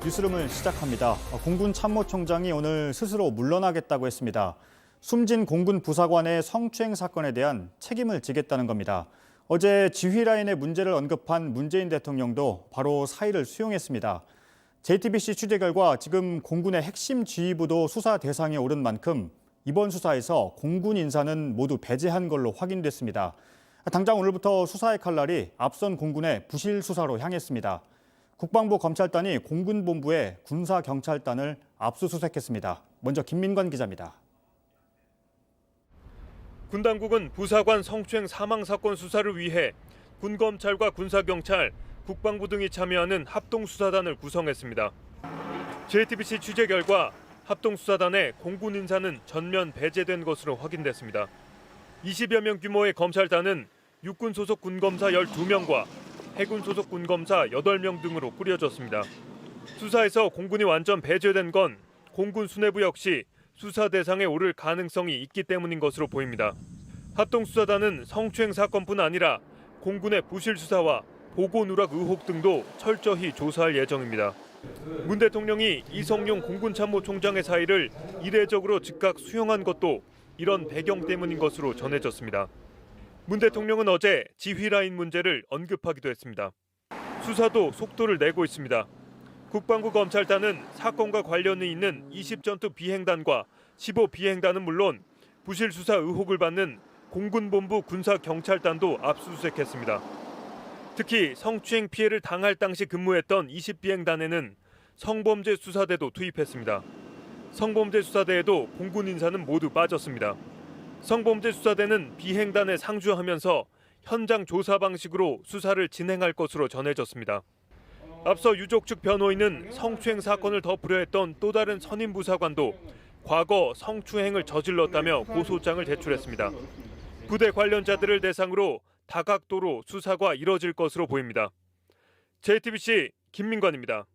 뉴스룸을 시작합니다. 공군 참모총장이 오늘 스스로 물러나겠다고 했습니다. 숨진 공군 부사관의 성추행 사건에 대한 책임을 지겠다는 겁니다. 어제 지휘라인의 문제를 언급한 문재인 대통령도 바로 사의를 수용했습니다. JTBC 취재 결과 지금 공군의 핵심 지휘부도 수사 대상에 오른 만큼 이번 수사에서 공군 인사는 모두 배제한 걸로 확인됐습니다. 당장 오늘부터 수사의 칼날이 앞선 공군의 부실 수사로 향했습니다. 국방부 검찰단이 공군본부의 군사경찰단을 압수수색했습니다. 먼저 김민관 기자입니다. 군 당국은 부사관 성추행 사망 사건 수사를 위해 군검찰과 군사경찰, 국방부 등이 참여하는 합동수사단을 구성했습니다. JTBC 취재 결과 합동수사단의 공군 인사는 전면 배제된 것으로 확인됐습니다. 20여 명 규모의 검찰단은 육군 소속 군검사 12명과 해군 소속 군검사 8명 등으로 꾸려졌습니다. 수사에서 공군이 완전 배제된 건 공군 수뇌부 역시 수사 대상에 오를 가능성이 있기 때문인 것으로 보입니다. 합동수사단은 성추행 사건뿐 아니라 공군의 부실 수사와 보고 누락 의혹 등도 철저히 조사할 예정입니다. 문 대통령이 이성용 공군 참모총장의 사의를 이례적으로 즉각 수용한 것도 이런 배경 때문인 것으로 전해졌습니다. 문 대통령은 어제 지휘라인 문제를 언급하기도 했습니다. 수사도 속도를 내고 있습니다. 국방부 검찰단은 사건과 관련이 있는 20전투 비행단과 15 비행단은 물론 부실 수사 의혹을 받는 공군본부 군사경찰단도 압수수색했습니다. 특히 성추행 피해를 당할 당시 근무했던 20 비행단에는 성범죄 수사대도 투입했습니다. 성범죄 수사대에도 공군 인사는 모두 빠졌습니다. 성범죄 수사대는 비행단에 상주하면서 현장 조사 방식으로 수사를 진행할 것으로 전해졌습니다. 앞서 유족 측 변호인은 성추행 사건을 더 불허했던 또 다른 선임 부사관도 과거 성추행을 저질렀다며 고소장을 제출했습니다. 부대 관련자들을 대상으로 다각도로 수사가 이뤄질 것으로 보입니다. JTBC 김민관입니다.